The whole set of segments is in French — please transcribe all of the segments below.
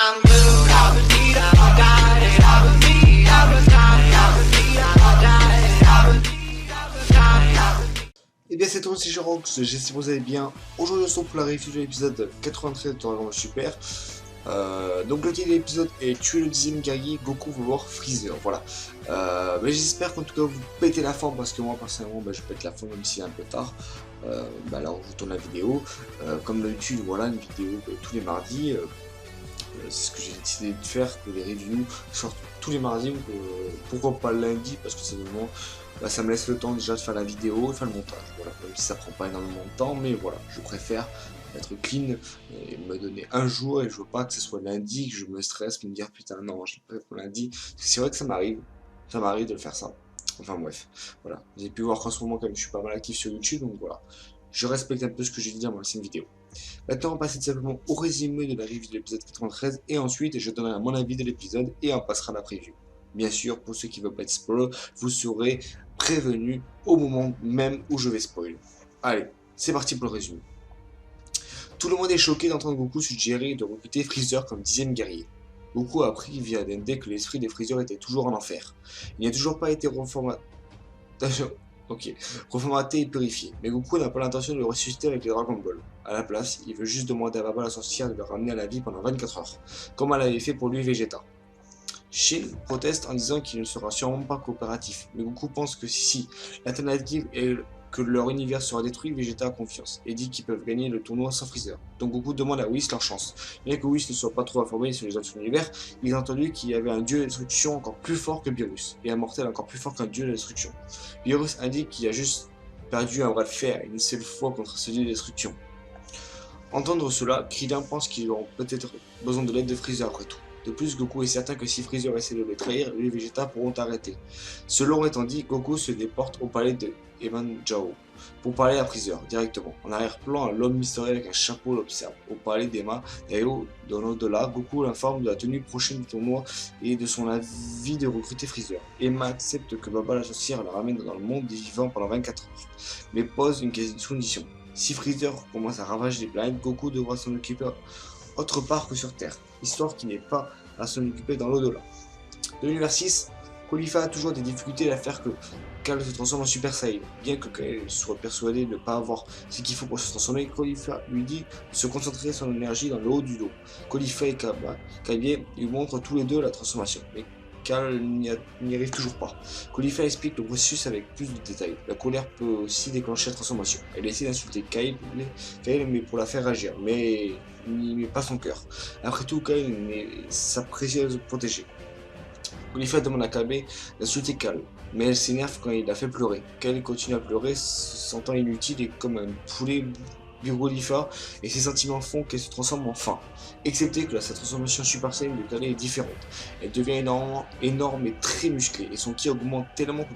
Et bien c'est tout, c'est Jerox, j'espère que vous allez bien. Aujourd'hui on se retrouve pour la review de l'épisode 93 de Dragon Ball Super. Donc le titre de l'épisode est tuer le 10e guerrier, Goku va voir Freezer, voilà. Mais j'espère qu'en tout cas vous pétez la forme, parce que moi personnellement je pète la forme même si c'est un peu tard. Là on vous tourne la vidéo, comme d'habitude voilà, une vidéo tous les mardis. C'est ce que j'ai décidé de faire, que les reviews sortent tous les mardis, pourquoi pas le lundi, parce que c'est vraiment, ça me laisse le temps déjà de faire la vidéo et faire le montage, voilà, même si ça prend pas énormément de temps, mais voilà, je préfère être clean et me donner un jour, et je veux pas que ce soit lundi, que je me stresse, me dire putain non, j'ai pas pour lundi, parce que c'est vrai que ça m'arrive de le faire ça, enfin bref, voilà, vous avez pu voir qu'en ce moment quand même je suis pas mal actif sur YouTube, donc voilà, je respecte un peu ce que j'ai dit dans mon ancienne vidéo. Maintenant on va passer simplement au résumé de la review de l'épisode 93 et ensuite je donnerai mon avis de l'épisode et on passera à la preview. Bien sûr, pour ceux qui ne veulent pas être spoiler, vous serez prévenus au moment même où je vais spoiler. Allez, c'est parti pour le résumé. Tout le monde est choqué d'entendre Goku suggérer de recruter Freezer comme 10e guerrier. Goku a appris via Dende que l'esprit des Freezer était toujours en enfer. Il n'a toujours pas été reformaté et purifié, mais Goku n'a pas l'intention de le ressusciter avec les Dragon Ball. À la place, il veut juste demander à Baba la sorcière de le ramener à la vie pendant 24 heures, comme elle avait fait pour lui Vegeta. Shin proteste en disant qu'il ne sera sûrement pas coopératif, mais Goku pense que si l'alternative est que leur univers sera détruit, Vegeta a confiance, et dit qu'ils peuvent gagner le tournoi sans Freezer. Donc Goku demande à Whis leur chance. Bien que Whis ne soit pas trop informé sur les autres univers, il a entendu qu'il y avait un dieu de destruction encore plus fort que Beerus, et un mortel encore plus fort qu'un dieu de destruction. Beerus indique qu'il a juste perdu un bras de fer une seule fois contre ce dieu de destruction. Entendre cela, Krillin pense qu'ils auront peut-être besoin de l'aide de Freezer après tout. De plus, Goku est certain que si Freezer essaie de les trahir, les Vegeta pourront arrêter. Selon étant dit, Goku se déporte au palais de Emanjaro pour parler à Freezer directement. En arrière-plan, l'homme mystérieux avec un chapeau l'observe. Au palais d'Ema, Daio, dans l'au-delà, Goku l'informe de la tenue prochaine du tournoi et de son avis de recruter Freezer. Emma accepte que Baba la sorcière la ramène dans le monde des vivants pendant 24 heures, mais pose une condition. Si Freezer commence à ravager les planètes, Goku devra s'en occuper autre part que sur Terre, histoire qu'il n'ait pas à s'en occuper dans l'au-delà. De l'univers 6, Caulifla a toujours des difficultés à faire que Kale se transforme en Super Saiyan. Bien que Kale soit persuadé de ne pas avoir ce qu'il faut pour se transformer, Caulifla lui dit de se concentrer son énergie dans le haut du dos. Caulifla et Kaby lui montrent tous les deux la transformation, mais Kale n'y arrive toujours pas. Caulifla explique le processus avec plus de détails. La colère peut aussi déclencher la transformation. Elle essaie d'insulter Kale, mais pour la faire réagir, mais il n'y met pas son cœur. Après tout, Kale est sa précieuse protégée. Caulifla demande à Kaby d'insulter Kale, mais elle s'énerve quand il la fait pleurer. Kale continue à pleurer, se sentant inutile et comme un poulet Caulifla, et ses sentiments font qu'elle se transforme en faim. Excepté que sa transformation Super Saiyan de Kale est différente. Elle devient énorme et très musclée, et son ki augmente tellement que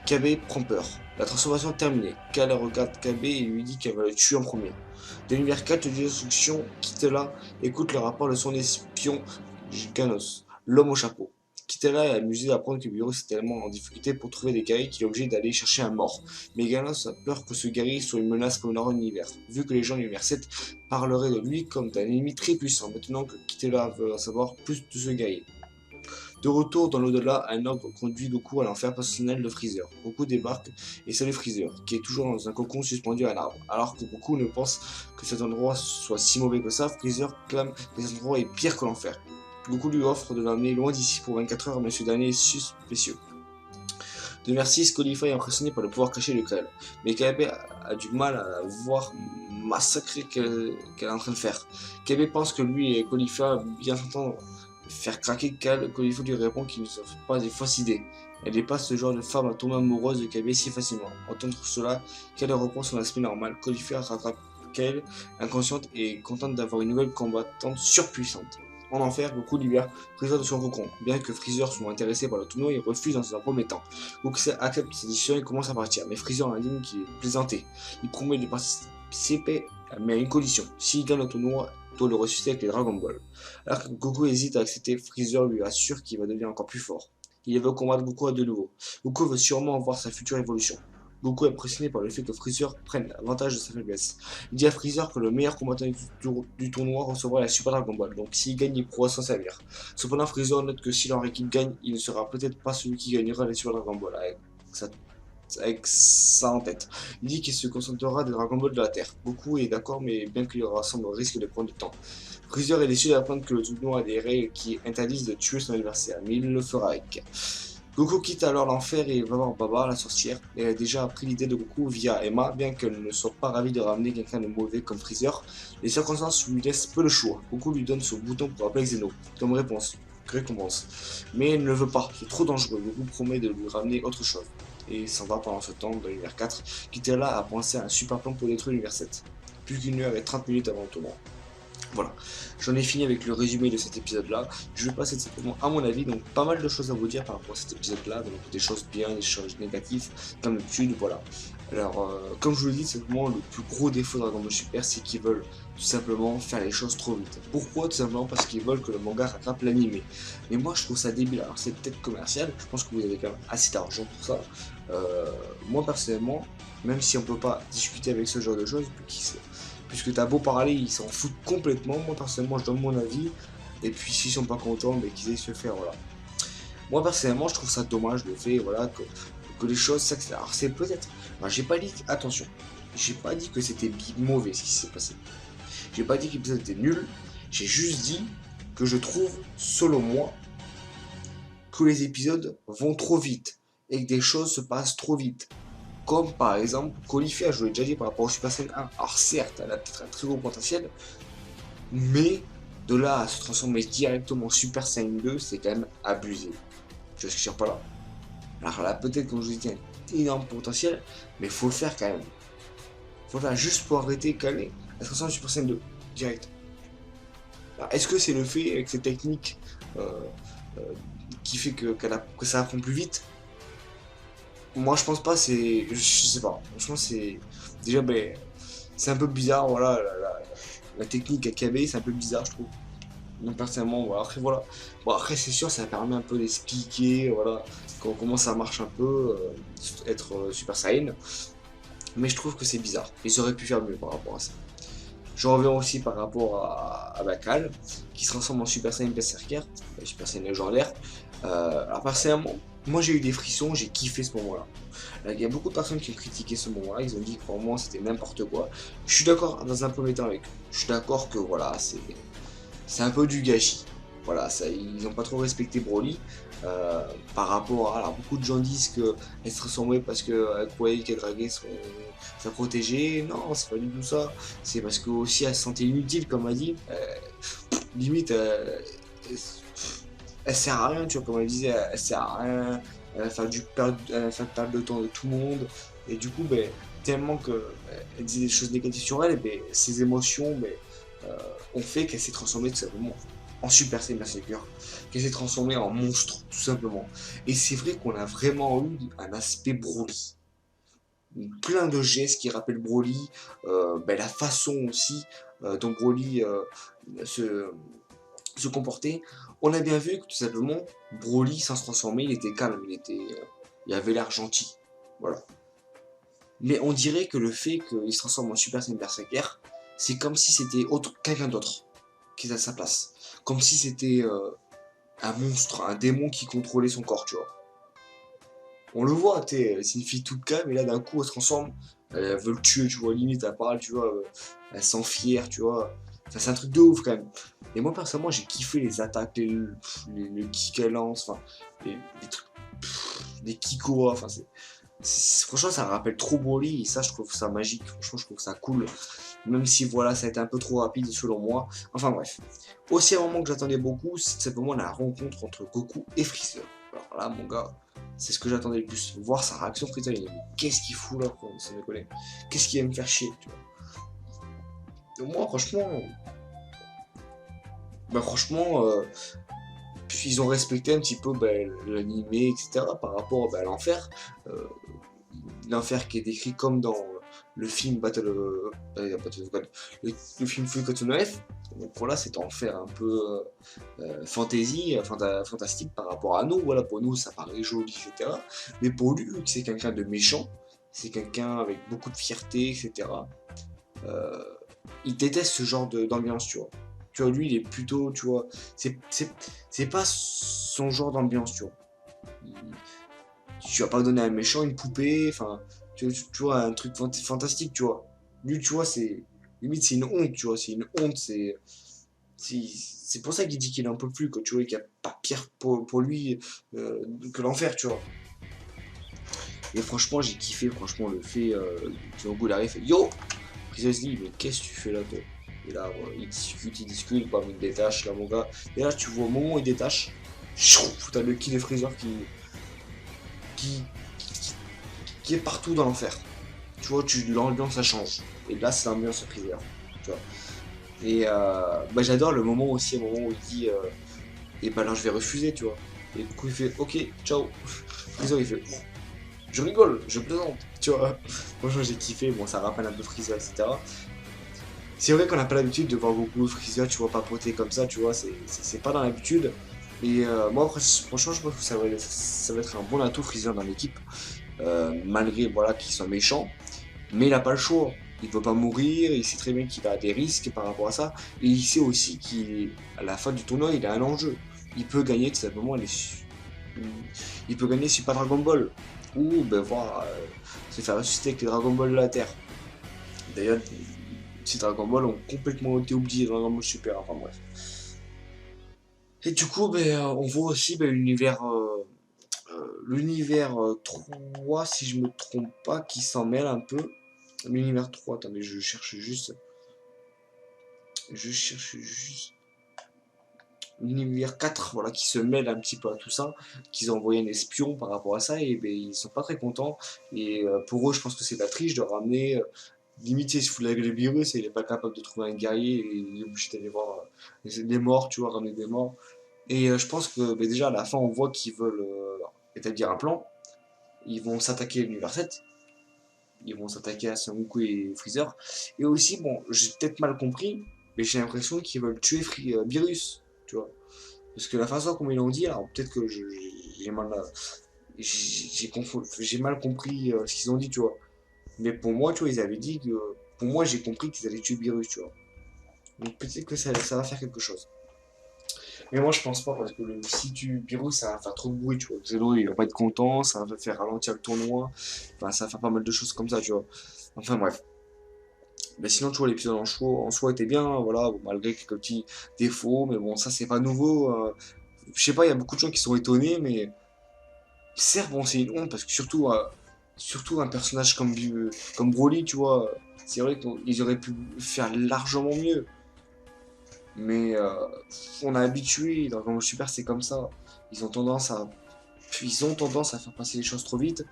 Kaby prend peur. La transformation terminée, Kale regarde Kaby et lui dit qu'elle va le tuer en premier. De l'univers 4 de destruction, Kitela écoute le rapport de son espion Ganos, l'homme au chapeau. Kitela est amusé d'apprendre que Beerus est tellement en difficulté pour trouver des guerriers qu'il est obligé d'aller chercher un mort. Mais Ganos a peur que ce guerrier soit une menace pour leur univers, vu que les gens de l'univers 7 parleraient de lui comme d'un ennemi très puissant, maintenant que Kitela veut en savoir plus de ce guerrier. De retour dans l'au-delà, un ordre conduit Goku à l'enfer personnel de Freezer. Goku débarque et salue Freezer, qui est toujours dans un cocon suspendu à un arbre. Alors que Goku ne pense que cet endroit soit si mauvais que ça, Freezer clame que cet endroit est pire que l'enfer. Goku lui offre de l'amener loin d'ici pour 24 heures, mais ce dernier est suspicieux. De l'univers 6, Caulifla est impressionné par le pouvoir caché de Kale, mais Kaby a du mal à la voir massacrer qu'elle est en train de faire. Kaby pense que lui et Caulifla bien s'entendre faire craquer Kale. Caulifla lui répond qu'il ne sont pas des fausses idées. Elle n'est pas ce genre de femme à tomber amoureuse de Kaby si facilement. Entendre cela, Kale reprend son aspect normal. Caulifla rattrape Kale, inconsciente et contente d'avoir une nouvelle combattante surpuissante. En enfer, Goku libère Freezer de son cocon. Bien que Freezer soit intéressé par le tournoi, il refuse dans un premier temps. Goku accepte sa décision et commence à partir, mais Freezer indique qu'il est plaisanté. Il promet de participer, mais à une condition. S'il gagne le tournoi, il doit le ressusciter avec les Dragon Ball. Alors que Goku hésite à accepter, Freezer lui assure qu'il va devenir encore plus fort. Il veut combattre Goku de nouveau. Goku veut sûrement voir sa future évolution. Goku est impressionné par le fait que Freezer prenne avantage de sa faiblesse. Il dit à Freezer que le meilleur combattant du tournoi recevra la Super Dragon Ball, donc s'il gagne, il pourra s'en servir. Cependant, Freezer note que si leur équipe gagne, il ne sera peut-être pas celui qui gagnera la Super Dragon Ball, avec ça en tête. Il dit qu'il se concentrera des Dragon Ball de la Terre. Goku est d'accord, mais bien qu'il semble risque de prendre du temps. Freezer est déçu d'apprendre que le tournoi a des règles qui interdisent de tuer son adversaire, mais il le fera avec. Goku quitte alors l'enfer et va voir Baba, la sorcière. Elle a déjà appris l'idée de Goku via Emma, bien qu'elle ne soit pas ravie de ramener quelqu'un de mauvais comme Freezer. Les circonstances lui laissent peu le choix. Goku lui donne son bouton pour appeler Xeno, comme récompense. Mais elle ne le veut pas, c'est trop dangereux. Goku promet de lui ramener autre chose. Et il s'en va pendant ce temps dans l'univers 4, qui était là à penser à un super plan pour détruire l'univers 7. Plus d'une heure et 30 minutes avant le tournoi. Voilà, j'en ai fini avec le résumé de cet épisode-là. Je vais passer simplement à mon avis, donc pas mal de choses à vous dire par rapport à cet épisode-là, donc des choses bien, des choses négatives, comme d'habitude, voilà. Alors, comme je vous l'ai dit, simplement le plus gros défaut de Dragon Ball Super, c'est qu'ils veulent tout simplement faire les choses trop vite. Pourquoi? Tout simplement parce qu'ils veulent que le manga rattrape l'animé. Mais moi, je trouve ça débile. Alors, c'est peut-être commercial, je pense que vous avez quand même assez d'argent pour ça. Moi, personnellement, même si on peut pas discuter avec ce genre de choses, puisque t'as beau parler, ils s'en foutent complètement. Moi, personnellement, je donne mon avis. Et puis, s'ils sont pas contents, mais qu'ils aient se faire, voilà. Moi, personnellement, je trouve ça dommage le fait, voilà, que les choses s'accélèrent. Alors, c'est peut-être. Alors, j'ai pas dit, attention, j'ai pas dit que c'était mauvais ce qui s'est passé. J'ai pas dit que l'épisode était nul. J'ai juste dit que je trouve, selon moi, que les épisodes vont trop vite et que des choses se passent trop vite. Comme par exemple, Caulifla, je l'ai déjà dit par rapport au Super Saiyan 1. Alors certes, elle a peut-être un très gros potentiel, mais de là à se transformer directement en Super Saiyan 2, c'est quand même abusé. Tu vois ce que je veux dire pas là? Alors là, peut-être, comme je vous ai dit, un énorme potentiel, mais il faut le faire quand même. Faut le faire juste pour arrêter, calmer. Elle se transforme en Super Saiyan 2, direct. Alors, est-ce que c'est le fait, avec ces techniques, euh, qui fait que ça apprend plus vite? Moi, je pense pas, je sais pas. Franchement, c'est. Déjà, ben, c'est un peu bizarre, voilà. La technique à KB, c'est un peu bizarre, je trouve. Donc, personnellement, voilà. Après, voilà. Bon, après, c'est sûr, ça permet un peu d'expliquer, voilà, comment ça marche un peu, être Super Saiyan. Mais je trouve que c'est bizarre. Ils auraient pu faire mieux par rapport à ça. Je reviens aussi par rapport à Bakal, qui se transforme en Super Saiyan Berserker, Super Saiyan légendaire. Alors personnellement, moi j'ai eu des frissons, j'ai kiffé ce moment-là. Il y a beaucoup de personnes qui ont critiqué ce moment-là, ils ont dit que pour moi c'était n'importe quoi. Je suis d'accord dans un premier temps avec eux. Je suis d'accord que voilà, c'est un peu du gâchis. Voilà, ça, ils n'ont pas trop respecté Broly. Par rapport à. Alors, beaucoup de gens disent qu'elle se transformait parce qu'elle croyait qu'elle draguait sa protégée. Non, c'est pas du tout ça. C'est parce que aussi elle se sentait inutile, comme elle dit. Limite, elle sert à rien, tu vois, comme elle disait, elle sert à rien. Elle va faire perdre le temps de tout le monde. Et du coup, ben, tellement qu'elle disait des choses négatives sur elle, ben, ses émotions, ben, ont fait qu'elle s'est transformée tout simplement en Super Saiyan Berserker, qu'elle s'est transformée en monstre, tout simplement. Et c'est vrai qu'on a vraiment eu un aspect Broly. Plein de gestes qui rappellent Broly, ben, la façon aussi dont Broly se comportait. On a bien vu que tout simplement, Broly, sans se transformer, il était calme, il avait l'air gentil. Voilà. Mais on dirait que le fait qu'il se transforme en Super Saiyan Berserker, c'est comme si c'était quelqu'un d'autre qui est à sa place. Comme si c'était un monstre, un démon qui contrôlait son corps, tu vois. On le voit, c'est une fille toute calme, et là d'un coup elle se transforme, elle veut le tuer, tu vois, limite elle parle, tu vois, elle sent fière, tu vois. Enfin, c'est un truc de ouf quand même. Et moi personnellement j'ai kiffé les attaques, les kicks qu'elle lance, enfin, les trucs, les kikos, enfin franchement ça rappelle trop Broly, et ça je trouve ça magique, franchement je trouve ça cool. Même si voilà ça a été un peu trop rapide selon moi. Enfin bref. Aussi un moment que j'attendais beaucoup, c'est simplement la rencontre entre Goku et Freezer. Alors là mon gars, c'est ce que j'attendais le plus. Voir sa réaction Freezer, il dit qu'est-ce qu'il fout là, quoi, ça me connaît. Qu'est-ce qu'il aime me faire chier, tu vois. Donc moi franchement, puis ils ont respecté un petit peu l'animé, etc. par rapport à l'enfer. Euh, L'enfer qui est décrit comme dans le film Battle of God, le film Full Metal Knife. Donc voilà, c'est enfer un peu fantasy, fantastique par rapport à nous. Voilà, pour nous ça paraît joli, etc. Mais pour lui, c'est quelqu'un de méchant, c'est quelqu'un avec beaucoup de fierté, etc. Euh, il déteste ce genre d'ambiance, tu vois. Tu vois, lui, il est plutôt, tu vois, c'est pas son genre d'ambiance, tu vois. Il- tu vas pas donner à un méchant une poupée, enfin, tu vois, un truc fantastique, tu vois. Lui, tu vois, c'est, limite, c'est une honte, tu vois, c'est une honte, c'est pour ça qu'il dit qu'il en peut plus, quoi, tu vois, qu'il n'y a pas pire pour lui que l'enfer, tu vois. Et franchement, j'ai kiffé, franchement, le fait que Django il arrive, il fait Yo! Previously, mais qu'est-ce que tu fais là, toi? Et là, voilà, il discute, bam, il détache, là, mon gars. Et là, tu vois, au moment où il détache, t'as le kill de Freezer qui, qui est partout dans l'enfer. Tu vois, l'ambiance, ça change. Et là, c'est l'ambiance Freezer, tu vois. Et bah, j'adore le moment aussi, au moment où il dit et bah là, je vais refuser, tu vois. Et du coup, il fait Ok, ciao. Freezer, il fait Je rigole, je plaisante, tu vois. Franchement, j'ai kiffé, bon, ça rappelle un peu Freezer, etc. C'est vrai qu'on n'a pas l'habitude de voir beaucoup Freezer, tu vois, papoter comme ça, tu vois, c'est pas dans l'habitude. Et moi, franchement, je pense que ça va être un bon atout Freezer dans l'équipe, malgré voilà, qu'il soit méchant. Mais il n'a pas le choix. Il ne peut pas mourir, il sait très bien qu'il a des risques par rapport à ça. Et il sait aussi qu'à la fin du tournoi, il a un enjeu. Il peut gagner tout simplement il peut gagner Super Dragon Ball. Ou ben, voir se faire ressusciter avec les Dragon Ball de la Terre. D'ailleurs, ces Dragon Ball ont complètement été oubliés dans Dragon Ball Super. Enfin bref. Et du coup, ben, on voit aussi ben, l'univers 3, si je me trompe pas, qui s'en mêle un peu. L'univers 3, attendez, je cherche juste l'univers 4, voilà, qui se mêle un petit peu à tout ça, qu'ils ont envoyé un espion par rapport à ça, et ben, ils sont pas très contents. Et pour eux, je pense que c'est de la triche de ramener. Limite, il se fout la gueule du virus et il est pas capable de trouver un guerrier, et il est obligé d'aller voir des morts, tu vois, ramener des morts. Et je pense que ben, déjà à la fin, on voit qu'ils veulent établir un plan. Ils vont s'attaquer à l'univers 7. Ils vont s'attaquer à Son Goku et Freezer. Et aussi, bon, j'ai peut-être mal compris, mais j'ai l'impression qu'ils veulent tuer Beerus, tu vois. Parce que la façon comme ils l'ont dit, alors peut-être que j'ai mal, j'ai mal compris ce qu'ils ont dit, tu vois. Mais pour moi, tu vois, ils avaient dit que, pour moi, j'ai compris qu'ils allaient tuer Beerus, tu vois. Donc peut-être que ça va faire quelque chose. Mais moi, je pense pas, parce que si tu Beerus, ça va faire trop de bruit, tu vois. Xeno, il va pas être content, ça va faire ralentir le tournoi, enfin, ça va faire pas mal de choses comme ça, tu vois. Enfin bref. Mais sinon, tu vois, l'épisode en soi était bien, voilà, bon, malgré quelques petits défauts, mais bon, ça c'est pas nouveau. Je sais pas, il y a beaucoup de gens qui sont étonnés, mais certes, bon, c'est une honte, parce que surtout un personnage comme Broly, tu vois, c'est vrai qu'ils auraient pu faire largement mieux. Mais on a habitué, dans Dragon Ball Super, c'est comme ça. Ils ont tendance à, ils ont tendance à faire passer les choses trop vite.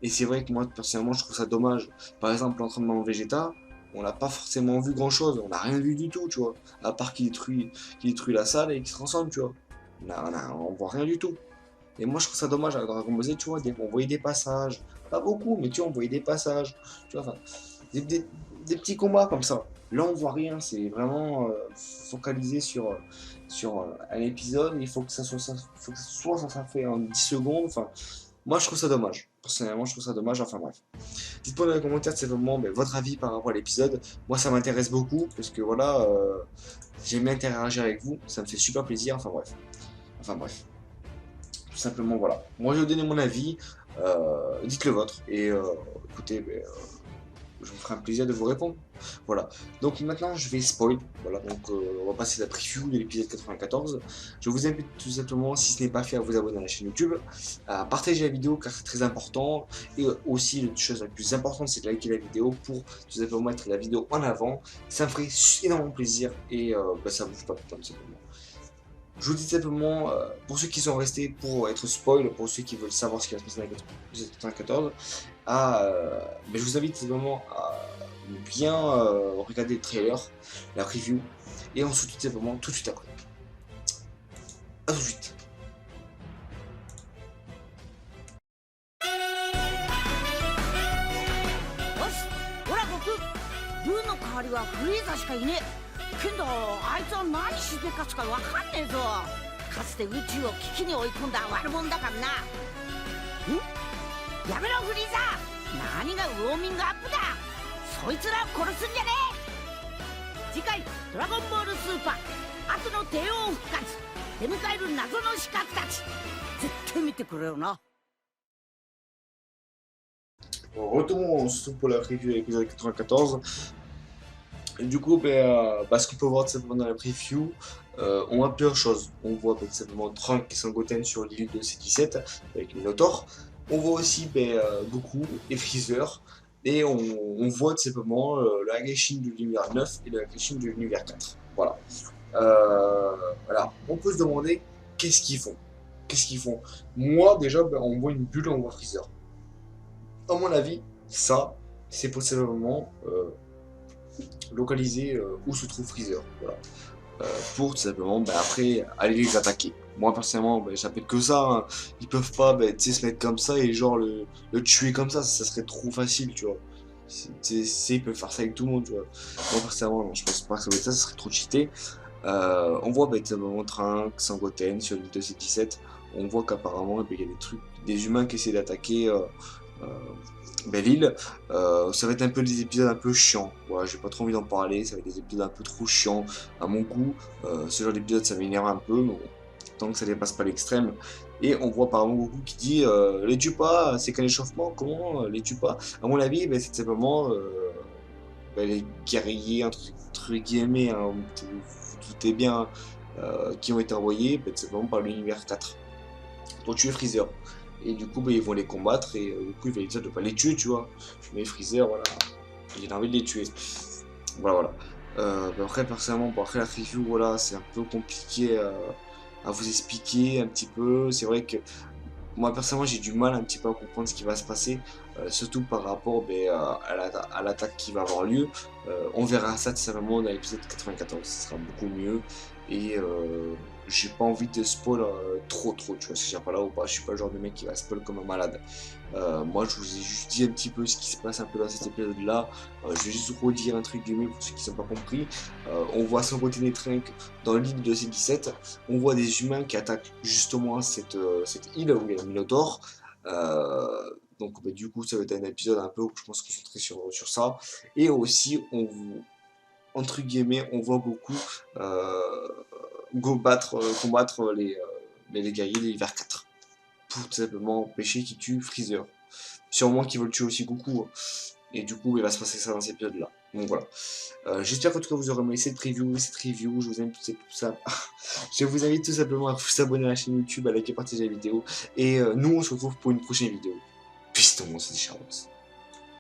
Et c'est vrai que moi, personnellement, je trouve ça dommage. Par exemple, l'entraînement en Vegeta, on n'a pas forcément vu grand chose. On n'a rien vu du tout, tu vois. À part qu'il détruit la salle et qu'il se transforme, tu vois. On voit rien du tout. Et moi, je trouve ça dommage. Dans Dragon Ball Z, tu vois, on voyait des passages. Pas beaucoup, mais tu vois, on voyait des passages. Tu vois, enfin, des, des- des petits combats comme ça. Là, on voit rien. C'est vraiment focalisé sur un épisode. Il faut que faut que ça fait en 10 secondes. Enfin, moi, je trouve ça dommage. Personnellement, je trouve ça dommage. Enfin, bref. Dites-moi dans les commentaires simplement votre avis par rapport à l'épisode. Moi, ça m'intéresse beaucoup parce que voilà, j'aime bien interagir avec vous. Ça me fait super plaisir. Enfin, bref. Enfin, bref. Tout simplement, voilà. Moi, je vais donner mon avis. Dites le vôtre. Et écoutez, je me ferai un plaisir de vous répondre. Voilà. Donc maintenant, je vais spoil. Voilà, donc on va passer à la preview de l'épisode 94. Je vous invite tout simplement, si ce n'est pas fait, à vous abonner à la chaîne YouTube, à partager la vidéo car c'est très important. Et aussi, la chose la plus importante, c'est de liker la vidéo pour tout simplement mettre la vidéo en avant. Ça me ferait énormément plaisir et ça vous fait pas tout simplement. Je vous dis simplement, pour ceux qui sont restés pour être spoil, pour ceux qui veulent savoir ce qui va se passer dans l'épisode 94, je vous invite simplement à bien regarder le trailer, la review, et on se dit simplement tout de suite après. A tout de suite. よしほら悟空ブーの代わりはフリーザしかいねえけどあいつは何しでかすかわかんねえぞかつて宇宙を危機に追い込んだ悪者だからなんやめろフリーザ何がウォーミングアップだ。そいつらを殺すんじゃねえ。次回「ドラゴンボールスーパー後の帝王復活」出迎える謎の刺客たち、絶対見てくれよな。Retournons surtout pour la preview de l'épisode 94. Et du coup, ce qu'on peut voir tout simplement dans la preview, on voit plusieurs choses. On voit tout simplement Trunks et Sangoten sur l'île de C17 avec Minotaur. On voit aussi Goku et Freezer. Et on voit tout simplement le Hagenshin de l'univers 9 et le Hagenshin de l'univers 4. Voilà. Voilà. On peut se demander qu'est-ce qu'ils font. Qu'est-ce qu'ils font. Moi, déjà, on voit une bulle, on voit Freezer. À mon avis, ça, c'est possiblement localiser où se trouve Freezer. Voilà. Pour tout simplement après aller les attaquer. Moi personnellement, j'appelle que ça. Hein. Ils peuvent pas se mettre comme ça et genre le tuer comme ça serait trop facile, tu vois. Ils peuvent faire ça avec tout le monde, tu vois. Moi personnellement, non, je pense pas que ça va être ça, ça serait trop cheaté. On voit tout simplement Trunks, Sangoten sur l'île de C17. On voit qu'apparemment il y a des trucs, des humains qui essaient d'attaquer l'île. Ça va être un peu des épisodes un peu chiants. Voilà, j'ai pas trop envie d'en parler. Ça va être des épisodes un peu trop chiants à mon goût. Ce genre d'épisode ça m'énerve un peu, mais bon, tant que ça dépasse pas l'extrême. Et on voit apparemment Goku qui dit les tue pas, c'est qu'un échauffement, comment les tue pas. À mon avis, c'est simplement les guerriers entre guillemets, hein, vous doutez bien, qui ont été envoyés simplement par l'univers 4 pour tuer Freezer. Et du coup, ils vont les combattre et du coup, il va dire de pas les tuer, tu vois. Mais Freezer, voilà, il a envie de les tuer. Voilà. Après, personnellement, après la review, voilà, c'est un peu compliqué à vous expliquer un petit peu. C'est vrai que moi, personnellement, j'ai du mal un petit peu à comprendre ce qui va se passer, surtout par rapport à l'attaque qui va avoir lieu. On verra ça tout simplement dans l'épisode 94, ce sera beaucoup mieux. Et j'ai pas envie de spoil trop, tu vois, si j'ai pas là ou pas, je suis pas le genre de mec qui va spoil comme un malade. Moi, je vous ai juste dit un petit peu ce qui se passe un peu dans cet épisode-là. Je vais juste redire un truc guillemets pour ceux qui n'ont pas compris. On voit Sangoten et Trunks dans l'île de C17. On voit des humains qui attaquent justement cette île où il y a Minotaur. Donc du coup, ça va être un épisode un peu où je pense concentrer sur ça. Et aussi, entre guillemets, on voit beaucoup combattre les guerriers de l'hiver 4 pour tout simplement empêcher qu'ils tuent Freezer. Sûrement qu'ils veulent tuer aussi Goku. Hein. Et du coup, il va se passer ça dans cet épisode-là. Donc voilà. J'espère qu'en tout cas vous aurez aimé cette review. Je vous invite tout ça. Je vous invite tout simplement à vous abonner à la chaîne YouTube, à liker, partager la vidéo. Et nous, on se retrouve pour une prochaine vidéo. Piston, c'est des Charlotte.